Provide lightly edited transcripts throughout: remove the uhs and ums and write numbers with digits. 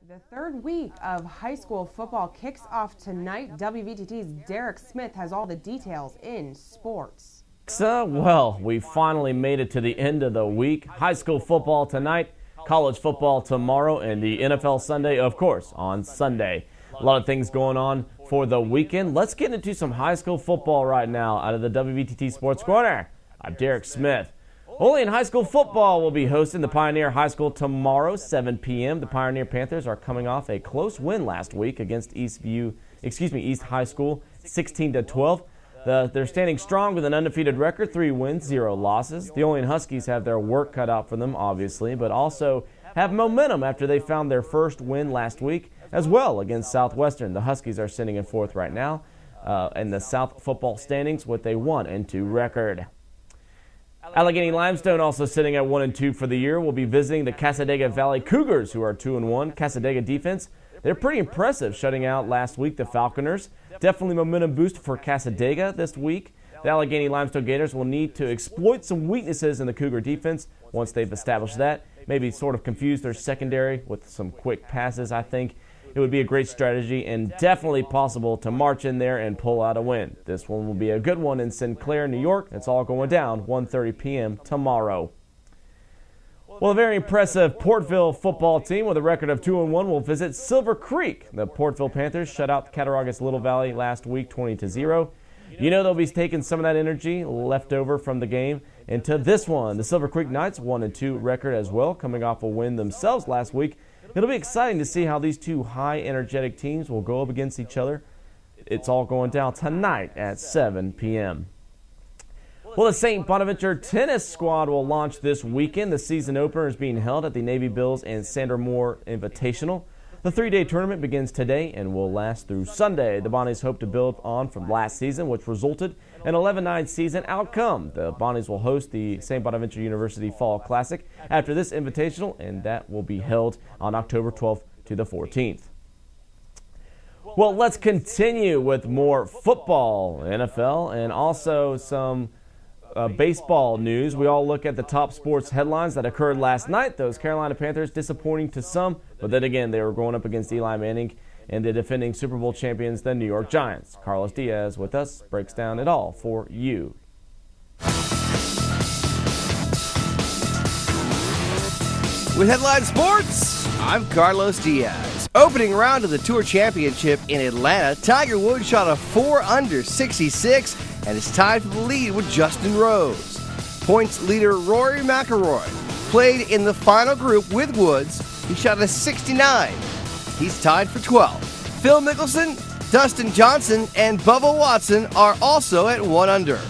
The third week of high school football kicks off tonight. WVTT's Derek Smith has all the details in sports. Well, we finally made it to the end of the week. High school football tonight, college football tomorrow, and the NFL Sunday, of course, on Sunday. A lot of things going on for the weekend. Let's get into some high school football right now out of the WVTT Sports Corner. I'm Derek Smith. Olean High School football will be hosting the Pioneer High School tomorrow, 7 p.m. The Pioneer Panthers are coming off a close win last week against East High School, 16-12. They're standing strong with an undefeated record, 3 wins, 0 losses. The Olean Huskies have their work cut out for them, obviously, but also have momentum after they found their first win last week as well against Southwestern. The Huskies are sitting in fourth right now in the South football standings with a 1-2 record. Allegheny Limestone also sitting at 1-2 for the year. Will be visiting the Cassadaga Valley Cougars, who are 2-1. Cassadaga defense, they're pretty impressive, shutting out last week the Falconers. Definitely momentum boost for Cassadaga this week. The Allegheny Limestone Gators will need to exploit some weaknesses in the Cougar defense once they've established that. Maybe sort of confuse their secondary with some quick passes, I think. It would be a great strategy and definitely possible to march in there and pull out a win. This one will be a good one in Sinclair, New York. It's all going down 1:30 p.m. tomorrow. Well, a very impressive Portville football team with a record of 2-1 will visit Silver Creek. The Portville Panthers shut out the Cattaraugus Little Valley last week 20-0. You know they'll be taking some of that energy left over from the game into this one. The Silver Creek Knights 1-2 record as well, coming off a win themselves last week. It'll be exciting to see how these two high energetic teams will go up against each other. It's all going down tonight at 7 p.m. Well, the St. Bonaventure tennis squad will launch this weekend. The season opener is being held at the Navy Bills and Sandra Moore Invitational. The 3-day tournament begins today and will last through Sunday. The Bonnies hope to build on from last season, which resulted in an 11-9 season outcome. The Bonnies will host the St. Bonaventure University Fall Classic after this invitational, and that will be held on October 12th to the 14th. Well, let's continue with more football, NFL, and also some baseball news. We all look at the top sports headlines that occurred last night. Those Carolina Panthers, disappointing to some, but then again, they were going up against Eli Manning and the defending Super Bowl champions, the New York Giants. Carlos Diaz with us breaks down it all for you. With Headline Sports, I'm Carlos Diaz. Opening round of the Tour Championship in Atlanta, Tiger Woods shot a 4 under 66 and is tied for the lead with Justin Rose. Points leader Rory McIlroy played in the final group with Woods. He shot a 69. He's tied for 12th. Phil Mickelson, Dustin Johnson, and Bubba Watson are also at 1 under.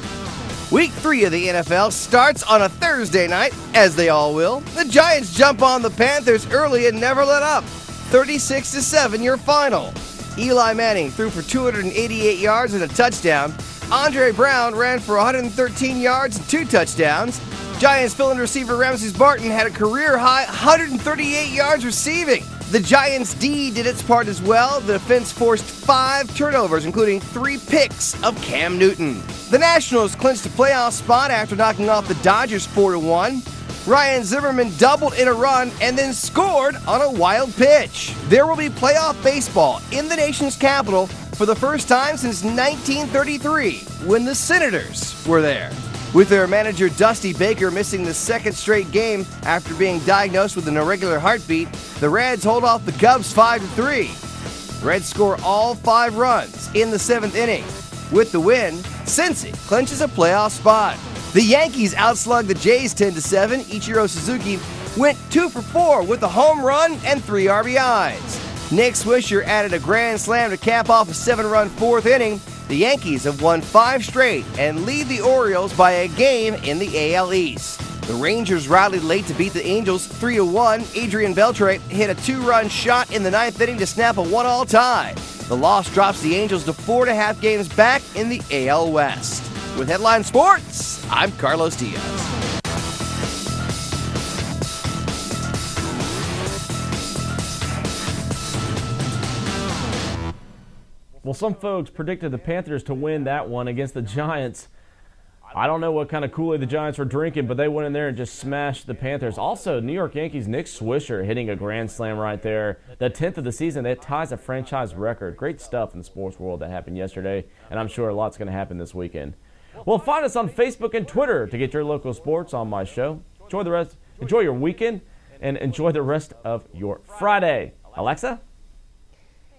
Week 3 of the NFL starts on a Thursday night, as they all will. The Giants jump on the Panthers early and never let up. 36-7 your final. Eli Manning threw for 288 yards and a touchdown. Andre Brown ran for 113 yards and 2 touchdowns. Giants fill-in receiver Ramses Barton had a career-high 138 yards receiving. The Giants' D did its part as well. The defense forced 5 turnovers, including 3 picks of Cam Newton. The Nationals clinched a playoff spot after knocking off the Dodgers 4-1. Ryan Zimmerman doubled in a run and then scored on a wild pitch. There will be playoff baseball in the nation's capital for the first time since 1933, when the Senators were there. With their manager Dusty Baker missing the 2nd straight game after being diagnosed with an irregular heartbeat, the Reds hold off the Cubs 5-3. The Reds score all 5 runs in the 7th inning. With the win, Cincy clinches a playoff spot. The Yankees outslugged the Jays 10-7. Ichiro Suzuki went 2 for 4 with a home run and 3 RBIs. Nick Swisher added a grand slam to cap off a 7-run 4th inning. The Yankees have won 5 straight and lead the Orioles by a game in the AL East. The Rangers rallied late to beat the Angels 3-1. Adrian Beltre hit a 2-run shot in the 9th inning to snap a 1-all tie. The loss drops the Angels to 4.5 games back in the AL West. With Headline Sports, I'm Carlos Diaz. Well, some folks predicted the Panthers to win that one against the Giants. I don't know what kind of Kool-Aid the Giants were drinking, but they went in there and just smashed the Panthers. Also, New York Yankees' Nick Swisher hitting a grand slam right there. The 10th of the season, that ties a franchise record. Great stuff in the sports world that happened yesterday, and I'm sure a lot's going to happen this weekend. Well, find us on Facebook and Twitter to get your local sports on my show. Enjoy your weekend, and enjoy the rest of your Friday. Alexa?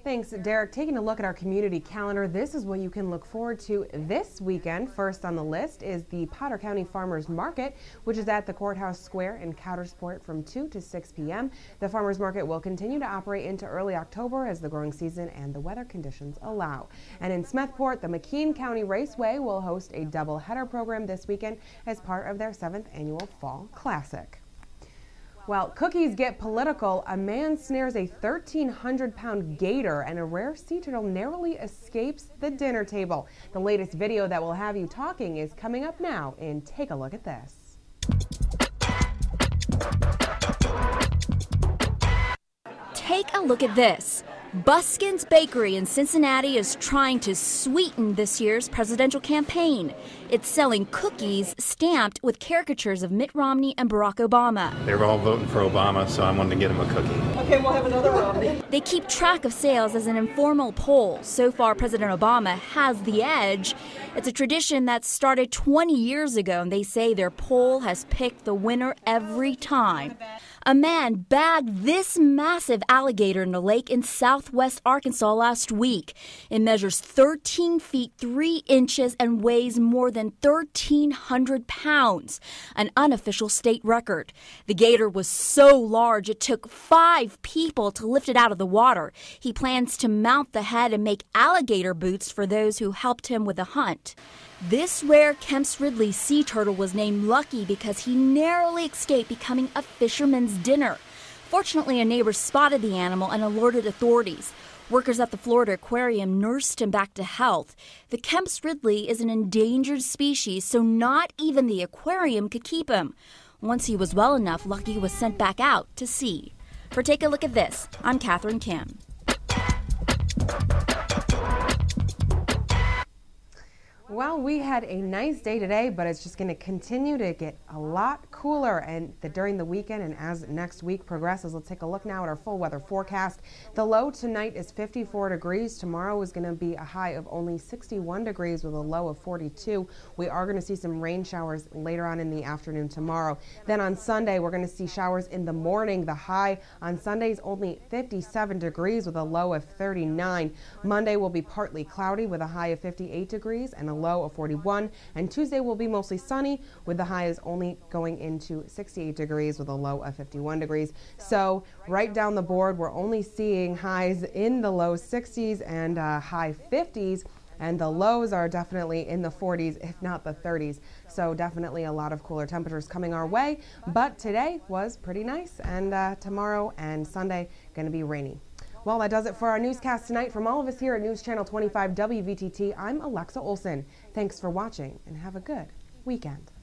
Thanks, Derek. Taking a look at our community calendar, this is what you can look forward to this weekend. First on the list is the Potter County Farmers Market, which is at the Courthouse Square in Coudersport from 2 to 6 p.m. The Farmers Market will continue to operate into early October as the growing season and the weather conditions allow. And in Smethport, the McKean County Raceway will host a double-header program this weekend as part of their 7th annual Fall Classic. Well, cookies get political. A man snares a 1,300-pound gator, and a rare sea turtle narrowly escapes the dinner table. The latest video that will have you talking is coming up now in Take a Look at This. Take a look at this. Buskin's Bakery in Cincinnati is trying to sweeten this year's presidential campaign. It's selling cookies stamped with caricatures of Mitt Romney and Barack Obama. They were all voting for Obama, so I wanted to get them a cookie. Okay, we'll have another Romney. They keep track of sales as an informal poll. So far, President Obama has the edge. It's a tradition that started 20 years ago, and they say their poll has picked the winner every time. A man bagged this massive alligator in a lake in southwest Arkansas last week. It measures 13 feet 3 inches and weighs more than 1,300 pounds, an unofficial state record. The gator was so large it took 5 people to lift it out of the water. He plans to mount the head and make alligator boots for those who helped him with the hunt. This rare Kemp's Ridley sea turtle was named Lucky because he narrowly escaped becoming a fisherman's dinner. Fortunately, a neighbor spotted the animal and alerted authorities. Workers at the Florida Aquarium nursed him back to health. The Kemp's Ridley is an endangered species, so not even the aquarium could keep him. Once he was well enough, Lucky was sent back out to sea. For Take a Look at This, I'm Catherine Kim. Well, we had a nice day today, but it's just going to continue to get a lot cooler during the weekend and as next week progresses. Let's take a look now at our full weather forecast. The low tonight is 54 degrees. Tomorrow is going to be a high of only 61 degrees with a low of 42. We are going to see some rain showers later on in the afternoon tomorrow. Then on Sunday, we're going to see showers in the morning. The high on Sunday is only 57 degrees with a low of 39. Monday will be partly cloudy with a high of 58 degrees and a low of 41, and Tuesday will be mostly sunny with the highs only going into 68 degrees with a low of 51 degrees. So right down the board, we're only seeing highs in the low 60s and high 50s, and the lows are definitely in the 40s, if not the 30s. So definitely a lot of cooler temperatures coming our way, but today was pretty nice, and tomorrow and Sunday going to be rainy. Well, that does it for our newscast tonight. From all of us here at News Channel 25 WVTT, I'm Alexa Olson. Thanks for watching and have a good weekend.